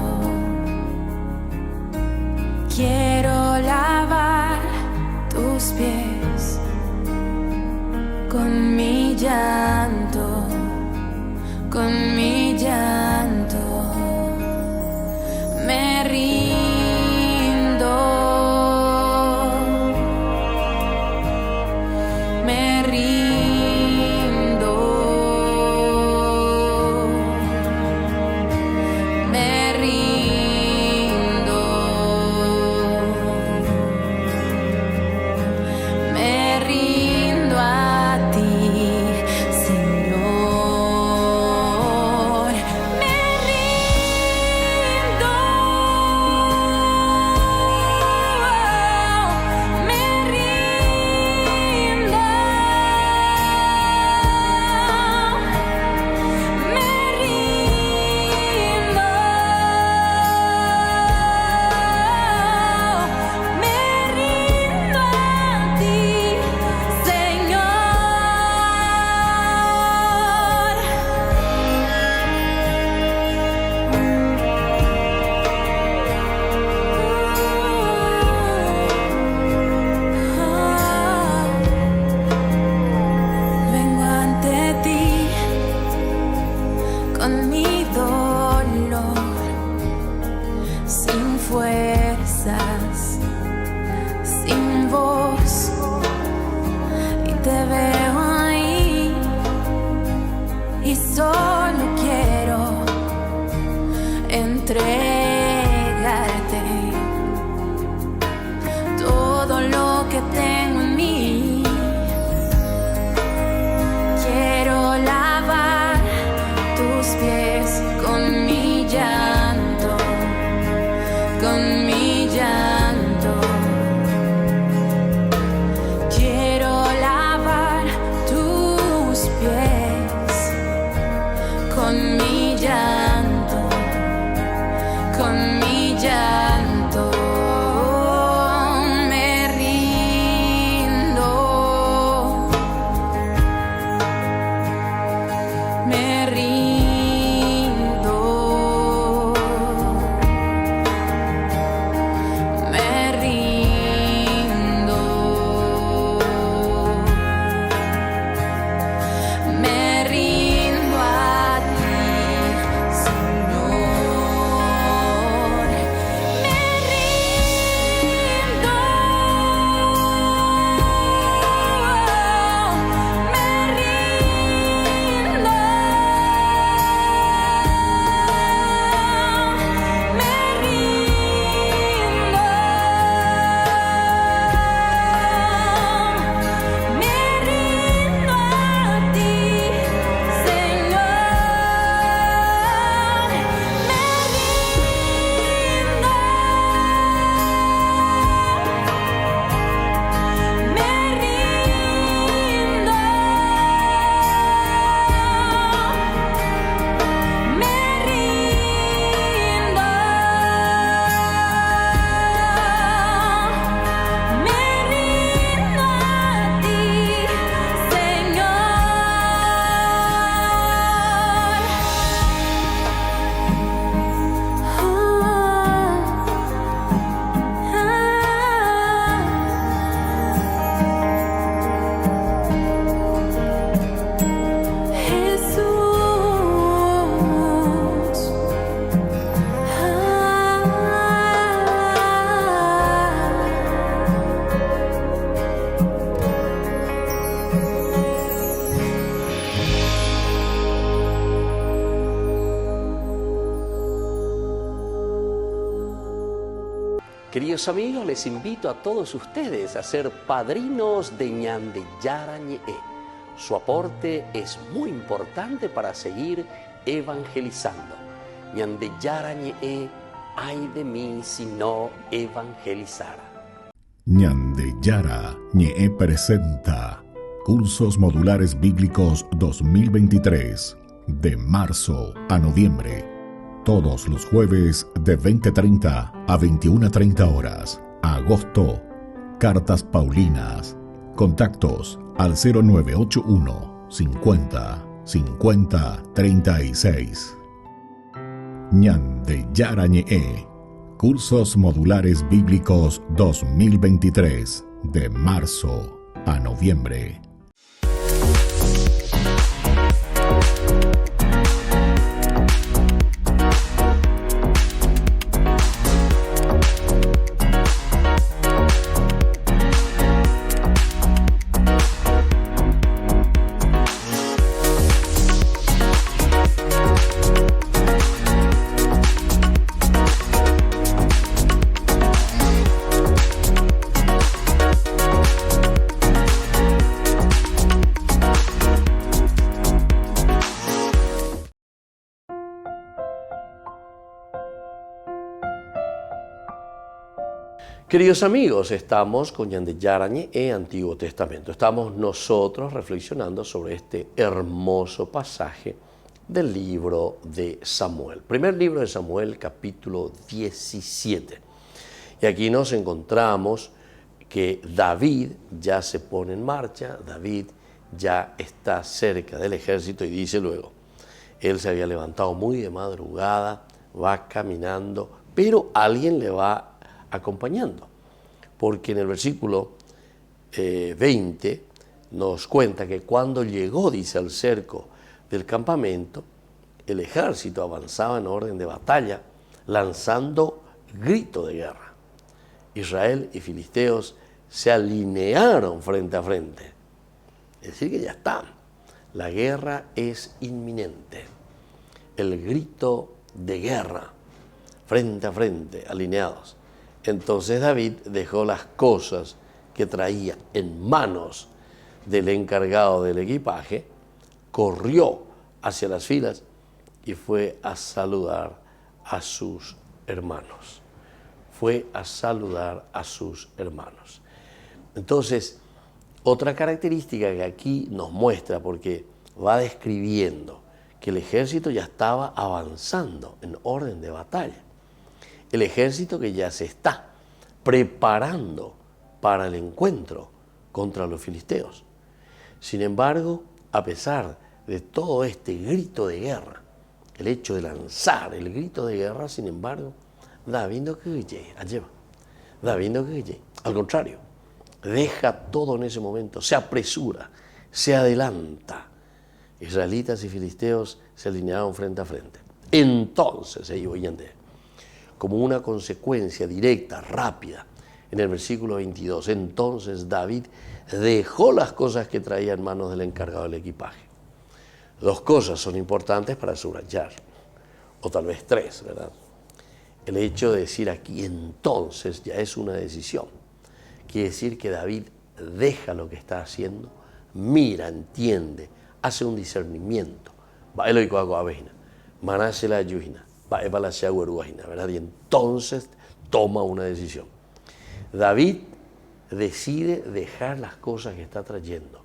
Quiero lavar tus pies con mi llanto, con mi llanto. Me rindo. entregarte todo lo que tengo en mí. Quiero lavar tus pies con mi llanto, con mi llanto. Quiero lavar tus pies con mi llanto, con mi llanto. Me rindo, me rindo, me rindo, me rindo a ti, Señor. Me rindo, me rindo, me rindo, me rindo a ti, Señor. Me rindo, me rindo, me rindo, me rindo a ti, Señor. Jesús. Queridos amigos, les invito a todos ustedes a ser padrinos de Ñande Yara Ñe'e. Su aporte es muy importante para seguir evangelizando. Ñande Yara Ñe'e, ay de mí si no evangelizara. Ñande Yara Ñe'e presenta Cursos Modulares Bíblicos 2023, de marzo a noviembre. Todos los jueves de 20:30 a 21:30 horas. Agosto, Cartas Paulinas. Contactos al 0981 50 50 36. Ñande Yara Ñe'e. Cursos Modulares Bíblicos 2023, de marzo a noviembre. Queridos amigos, estamos con Ñande Yara Ñe'e, Antiguo Testamento. Estamos nosotros reflexionando sobre este hermoso pasaje del libro de Samuel. Primer libro de Samuel, capítulo 17. Y aquí nos encontramos que David ya se pone en marcha, David ya está cerca del ejército y dice luego, él se había levantado muy de madrugada, va caminando, pero alguien le va acompañando, porque en el versículo 20 nos cuenta que cuando llegó, dice, al cerco del campamento, el ejército avanzaba en orden de batalla, lanzando grito de guerra. Israel y filisteos se alinearon frente a frente. Es decir, que ya está. La guerra es inminente. El grito de guerra. frente a frente, alineados. Entonces David dejó las cosas que traía en manos del encargado del equipaje, corrió hacia las filas y fue a saludar a sus hermanos. Fue a saludar a sus hermanos. Entonces, otra característica que aquí nos muestra, porque va describiendo que el ejército ya estaba avanzando en orden de batalla. El ejército que ya se está preparando para el encuentro contra los filisteos. Sin embargo, a pesar de todo este grito de guerra, el hecho de lanzar el grito de guerra, sin embargo, David no quiere, David no quiere. Al contrario, deja todo en ese momento, se apresura, se adelanta. Israelitas y filisteos se alinearon frente a frente. Entonces, ellos como una consecuencia directa, rápida, en el versículo 22, entonces David dejó las cosas que traía en manos del encargado del equipaje. Dos cosas son importantes para subrayar, o tal vez tres, ¿verdad? El hecho de decir aquí entonces ya es una decisión. Quiere decir que David deja lo que está haciendo, mira, entiende, hace un discernimiento. ¿Verdad? Y entonces toma una decisión. David decide dejar las cosas que está trayendo,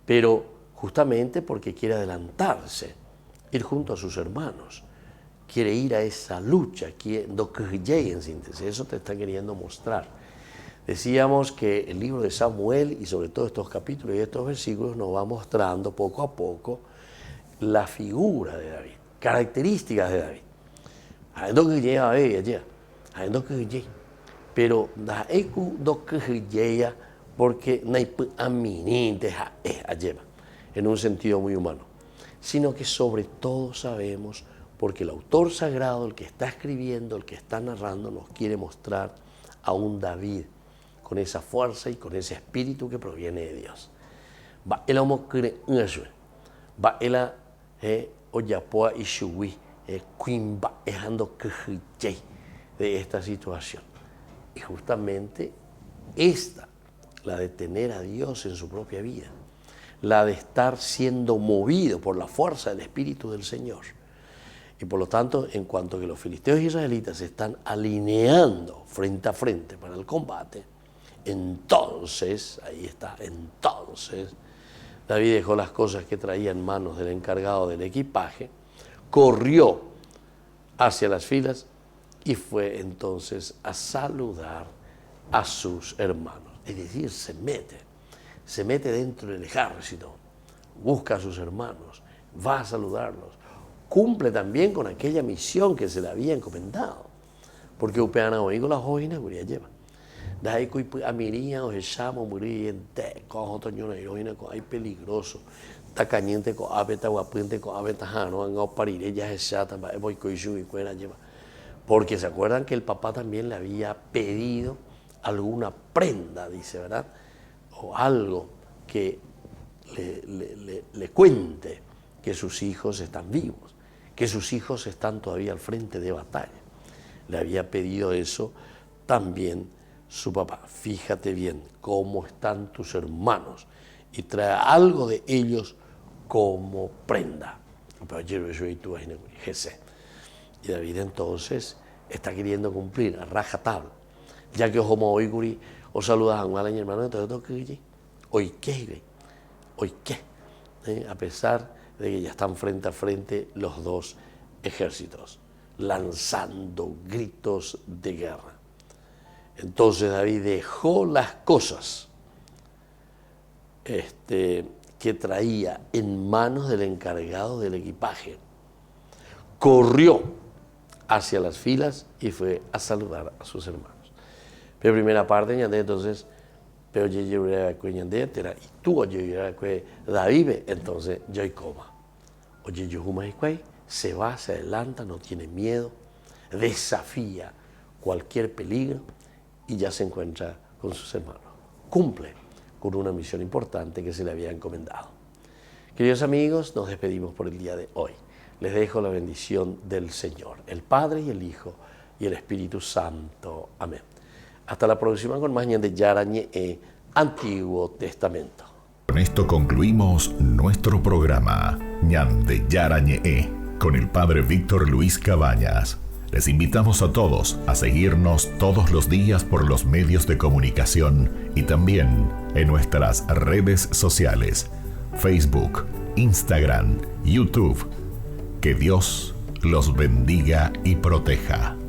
pero justamente porque quiere adelantarse, ir junto a sus hermanos, quiere ir a esa lucha, en síntesis, eso te está queriendo mostrar. Decíamos que el libro de Samuel y sobre todo estos capítulos y estos versículos nos va mostrando poco a poco la figura de David, características de David. Pero porque en un sentido muy humano, sino que sobre todo sabemos porque el autor sagrado, el que está escribiendo, el que está narrando, nos quiere mostrar a un David con esa fuerza y con ese espíritu que proviene de Dios. De esta situación. Y justamente esta, la de tener a Dios en su propia vida, la de estar siendo movido por la fuerza del Espíritu del Señor. Y por lo tanto, en cuanto que los filisteos y israelitas se están alineando frente a frente para el combate, entonces, ahí está, entonces, David dejó las cosas que traía en manos del encargado del equipaje, corrió hacia las filas y fue entonces a saludar a sus hermanos. Es decir, se mete dentro del ejército, busca a sus hermanos, va a saludarlos, cumple también con aquella misión que se le había encomendado. Porque upeana oigo la joina guria lleva. Dai kui amiria o echamos morir te con otro ñona heroína con ay peligroso. Ta caliente con abeta guapente con abeta jano en parir ella es chata voy coi y cuera lleva. Porque se acuerdan que el papá también le había pedido alguna prenda, dice, ¿verdad? O algo que le cuente que sus hijos están vivos, que sus hijos están todavía al frente de batalla. Le había pedido eso también su papá. Fíjate bien cómo están tus hermanos y trae algo de ellos como prenda. Y David entonces está queriendo cumplir a rajatabla, ya que como hoy os saludas a un hermano, entonces hoy qué, a pesar de que ya están frente a frente los dos ejércitos, lanzando gritos de guerra. Entonces David dejó las cosas que traía en manos del encargado del equipaje, corrió hacia las filas y fue a saludar a sus hermanos. Pero primera parte, entonces, pero yo llegué a y tú David, entonces yo y coma. Oye, yo se va, se adelanta, no tiene miedo, desafía cualquier peligro y ya se encuentra con sus hermanos. Cumple con una misión importante que se le había encomendado. Queridos amigos, nos despedimos por el día de hoy. les dejo la bendición del Señor, el Padre y el Hijo y el Espíritu Santo. Amén. Hasta la próxima con más Ñande Yara Ñe'e, Antiguo Testamento. Con esto concluimos nuestro programa Ñande Yara Ñe'e con el Padre Víctor Luis Cabañas. Les invitamos a todos a seguirnos todos los días por los medios de comunicación y también en nuestras redes sociales, Facebook, Instagram, YouTube. Que Dios los bendiga y proteja.